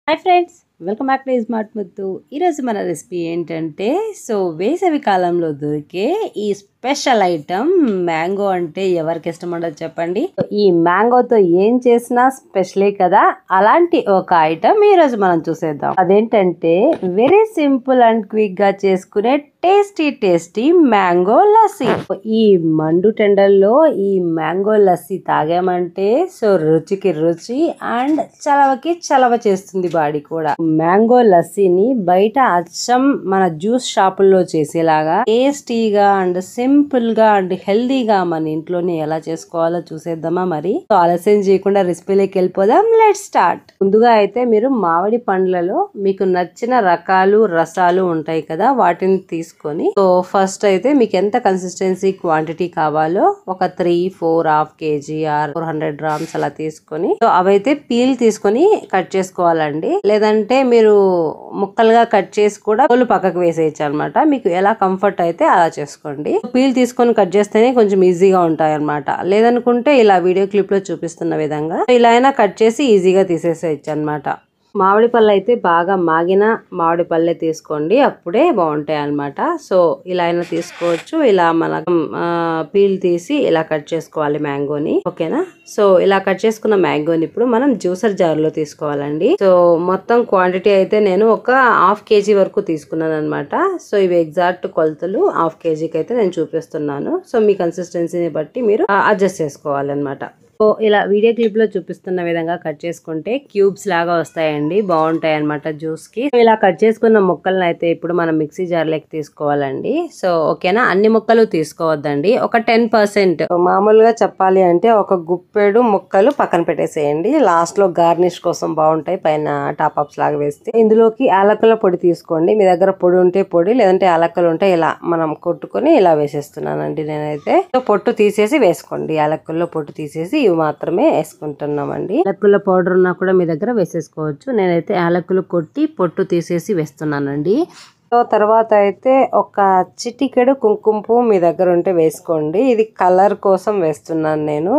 Hi friends, welcome back to smart ముద్దు. ఈరోజు మన రెసిపీ ఏంటంటే వేసవి కాలంలో దొరికే ఈ స్పెషల్ ఐటమ్ మ్యాంగో. అంటే ఎవరికి ఇష్టం ఉండదు చెప్పండి. ఈ మ్యాంగోతో ఏం చేసినా స్పెషలే కదా. అలాంటి ఒక ఐటమ్ ఈరోజు మనం చూసేద్దాం. అదేంటంటే వెరీ సింపుల్ అండ్ క్విక్ గా చేసుకునే టేస్టీ మ్యాంగో లస్సీ. ఈ మండు టెండల్లో ఈ మ్యాంగో లస్సీ తాగామంటే రుచికి రుచి అండ్ చలవకి చలవ చేస్తుంది బాడీ కూడా. మ్యాంగో లస్సీని బయట అచ్చం మన జ్యూస్ షాపుల్లో చేసేలాగా టేస్టీగా అండ్ సింపుల్ గా అండ్ హెల్దీగా మన ఇంట్లోనే ఎలా చేసుకోవాలో చూసేద్దామా మరి. ఆలస్యం చేయకుండా రెసిపీలోకి వెళ్ళిపోదాం. Let's start. ముందుగా అయితే మీరు మామిడి పండ్లలో మీకు నచ్చిన రకాలు రసాలు ఉంటాయి కదా, వాటిని తీసుకొని ఫస్ట్ అయితే మీకు ఎంత కన్సిస్టెన్సీ క్వాంటిటీ కావాలో ఒక 3-4 హాఫ్ కేజీ ఆర్ 400 గ్రామ్స్ అలా తీసుకొని అవైతే పీల్ తీసుకొని కట్ చేసుకోవాలండి. లేదంటే మీరు ముక్కలుగా కట్ చేసి కూడా తోలు పక్కకు వేసేయచ్చు అనమాట. మీకు ఎలా కంఫర్ట్ అయితే అలా చేసుకోండి. పీల్ తీసుకొని కట్ చేస్తేనే కొంచెం ఈజీగా ఉంటాయి అనమాట. లేదనుకుంటే ఇలా వీడియో క్లిప్ లో చూపిస్తున్న విధంగా ఇలా అయినా కట్ చేసి ఈజీగా తీసేసేయచ్చు అనమాట. మామిడి పళ్ళు అయితే బాగా మాగిన మామిడి పళ్ళే తీసుకోండి, అప్పుడే బాగుంటాయి అనమాట. ఇలా అయినా తీసుకోవచ్చు. ఇలా మనం పీల్ తీసి ఇలా కట్ చేసుకోవాలి మ్యాంగోని. ఓకేనా. ఇలా కట్ చేసుకున్న మ్యాంగోని ఇప్పుడు మనం జ్యూసర్ జార్ లో తీసుకోవాలండి. మొత్తం క్వాంటిటీ అయితే నేను ఒక హాఫ్ కేజీ వరకు తీసుకున్నాను అనమాట. ఇవి ఎగ్జాక్ట్ కొలతలు హాఫ్ కేజీకి అయితే నేను చూపిస్తున్నాను. మీ కన్సిస్టెన్సీని బట్టి మీరు అడ్జస్ట్ చేసుకోవాలన్నమాట. ఇలా వీడియో క్లిప్ లో చూపిస్తున్న విధంగా కట్ చేసుకుంటే క్యూబ్స్ లాగా వస్తాయండి, బాగుంటాయి అనమాట జ్యూస్ కి. ఇలా కట్ చేసుకున్న ముక్కలను అయితే ఇప్పుడు మనం మిక్సీ జార్ లోకి తీసుకోవాలండి. ఓకేనా. అన్ని ముక్కలు తీసుకోవద్దండి, ఒక 10%. మామూలుగా చెప్పాలి అంటే ఒక గుప్పెడు ముక్కలు పక్కన పెట్టేసేయండి. లాస్ట్ లో గార్నిష్ కోసం బాగుంటాయి, పైన టాప్ అప్స్ లాగా వేస్తే. ఇందులోకి యాలకుల పొడి తీసుకోండి. మీ దగ్గర పొడి ఉంటే పొడి, లేదంటే యాలకులు ఉంటే ఇలా మనం కొట్టుకొని ఇలా వేసేస్తున్నానండి నేనైతే. పొట్టు తీసేసి వేసుకోండి. యాలకుల్లో పొట్టు తీసేసి ఇవి మాత్రమే వేసుకుంటున్నామండి. యాలకుల పౌడర్ ఉన్నా కూడా మీ దగ్గర వేసేసుకోవచ్చు. నేనైతే యాలకులు కొట్టి పొట్టు తీసేసి వేస్తున్నానండి. తర్వాత అయితే ఒక చిటికెడు కుంకుమ పువ్వు మీ దగ్గర ఉంటే వేసుకోండి. ఇది కలర్ కోసం వేస్తున్నాను నేను.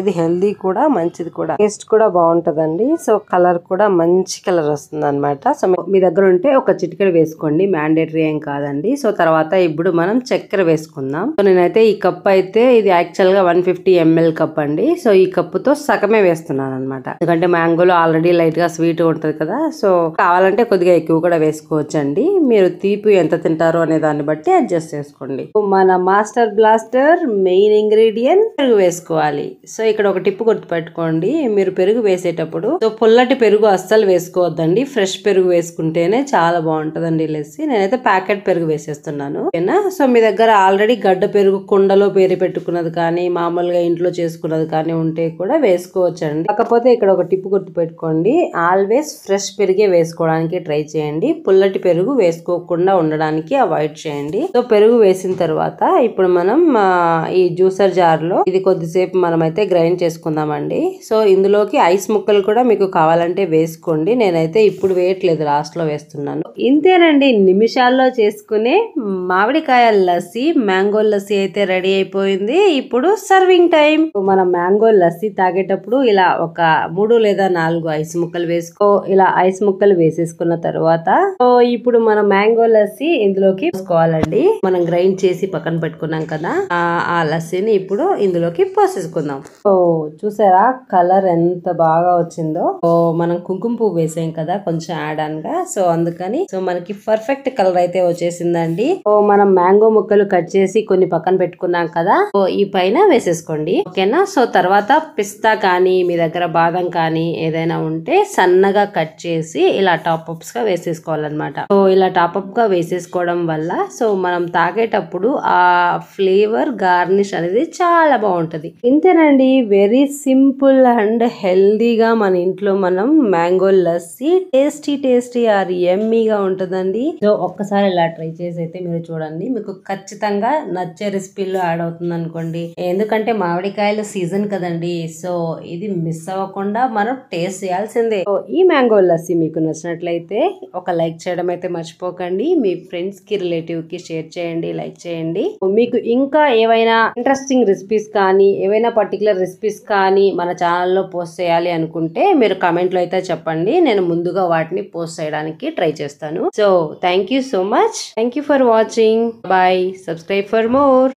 ఇది హెల్దీ కూడా, మంచిది కూడా, టేస్ట్ కూడా బాగుంటదండి. కలర్ కూడా మంచి కలర్ వస్తుంది అనమాట. మీ దగ్గర ఉంటే ఒక చిటికెడు వేసుకోండి, మ్యాండేటరీ ఏం కాదండి. తర్వాత ఇప్పుడు మనం చక్కెర వేసుకుందాం. నేనైతే ఈ కప్ అయితే ఇది యాక్చువల్ గా 150 ml కప్ అండి. ఈ కప్పుతో సగమే వేస్తున్నాను అనమాట. ఎందుకంటే మ్యాంగోలో ఆల్రెడీ లైట్ గా స్వీట్ ఉంటది కదా. కావాలంటే కొద్దిగా ఎక్కువ కూడా వేసుకోవచ్చు అండి. మీరు తీపి ఎంత తింటారో అనే దాన్ని బట్టి అడ్జస్ట్ చేసుకోండి. మన మాస్టర్ బ్లాస్టర్ మెయిన్ ఇంగ్రీడియంట్ పెరుగు వేసుకోవాలి. ఇక్కడ ఒక టిప్ గుర్తు పెట్టుకోండి. మీరు పెరుగు వేసేటప్పుడు పుల్లటి పెరుగు అస్సలు వేసుకోవద్దండి. ఫ్రెష్ పెరుగు వేసుకుంటేనే చాలా బాగుంటదండి లస్సీ. నేనైతే ప్యాకెట్ పెరుగు వేసేస్తున్నాను. ఓకేనా. మీ దగ్గర ఆల్రెడీ గడ్డ పెరుగు కుండలో పేరు పెట్టుకున్నది కానీ మామూలుగా ఇంట్లో చేసుకున్నది కానీ ఉంటే కూడా వేసుకోవచ్చండి. కాకపోతే ఇక్కడ ఒక టిప్ గుర్తు పెట్టుకోండి. ఆల్వేస్ ఫ్రెష్ పెరిగే వేసుకోవడానికి ట్రై చేయండి. పుల్లటి పెరుగు వేసుకోకుండా ఉండడానికి అవాయిడ్ చేయండి. పెరుగు వేసిన తర్వాత ఇప్పుడు మనం ఈ జ్యూసర్ జార్ లో ఇది కొద్దిసేపు మనం అయితే గ్రైండ్ చేసుకుందామండి. ఇందులోకి ఐస్ ముక్కలు కూడా మీకు కావాలంటే వేసుకోండి. నేనైతే ఇప్పుడు వేయట్లేదు, లాస్ట్ లో వేస్తున్నాను. ఇంతేనండి, నిమిషాల్లో చేసుకునే మామిడికాయ లస్సీ, మ్యాంగో లస్సీ అయితే రెడీ అయిపోయింది. ఇప్పుడు సర్వింగ్ టైం. మనం మ్యాంగో లస్సీ తాగేటప్పుడు ఇలా ఒక 3 లేదా 4 ఐస్ ముక్కలు ఇలా ఐస్ ముక్కలు వేసేసుకున్న తర్వాత ఇప్పుడు మనం మ్యాంగో లస్సీ ఇందులోకి పోసుకోవాలండి. మనం గ్రైండ్ చేసి పక్కన పెట్టుకున్నాం కదా, ఆ లస్సీని ఇప్పుడు ఇందులోకి పోసేసుకుందాం. చూసారా కలర్ ఎంత బాగా వచ్చిందో. మనం కుంకుమ పువ్వు వేసాం కదా కొంచెం యాడ్ ఆన్ గా, అందుకని మనకి పర్ఫెక్ట్ కలర్ అయితే వచ్చేసిందండి. మనం మ్యాంగో ముక్కలు కట్ చేసి కొన్ని పక్కన పెట్టుకున్నాం కదా, ఈ పైన వేసేసుకోండి. ఓకేనా. తర్వాత పిస్తా కానీ మీ దగ్గర బాదం కానీ ఏదైనా ఉంటే సన్నగా కట్ చేసి ఇలా టాప్ అప్స్ గా వేసేసుకోవాలన్నమాట. ఇలా టాప్ అప్ గా వేసేసుకోవడం వల్ల మనం తాగేటప్పుడు ఆ ఫ్లేవర్ గార్నిష్ అనేది చాలా బాగుంటది. ఇంతేనండి, వెరీ సింపుల్ అండ్ హెల్దీగా మన ఇంట్లో మనం మ్యాంగో లస్సీ టేస్టీ ఆర్ యమ్మీగా ఉంటదండి. ఒక్కసారి ఇలా ట్రై చేసి అయితే మీరు చూడండి, మీకు ఖచ్చితంగా నచ్చే రెసిపీలో యాడ్ అవుతుంది అనుకోండి. ఎందుకంటే మామిడికాయల సీజన్ కదండి. ఇది మిస్ అవ్వకుండా మనం టేస్ట్ చేయాల్సిందే. ఈ మ్యాంగో లస్సీ మీకు నచ్చినట్లయితే ఒక లైక్ చేయడం అయితే మర్చిపోకండి. మర్చిపోకండి. మీ ఫ్రెండ్స్ కి రిలేటివ్ కి షేర్ చేయండి, లైక్ చేయండి. మీకు ఇంకా ఏవైనా ఇంట్రెస్టింగ్ రెసిపీస్ కానీ ఏవైనా పర్టికులర్ రెసిపీస్ కానీ మన ఛానల్లో పోస్ట్ చేయాలి అనుకుంటే మీరు కామెంట్ లో అయితే చెప్పండి. నేను ముందుగా వాటిని పోస్ట్ చేయడానికి ట్రై చేస్తాను. So thank you so much. Thank you for watching. Bye. Subscribe for more.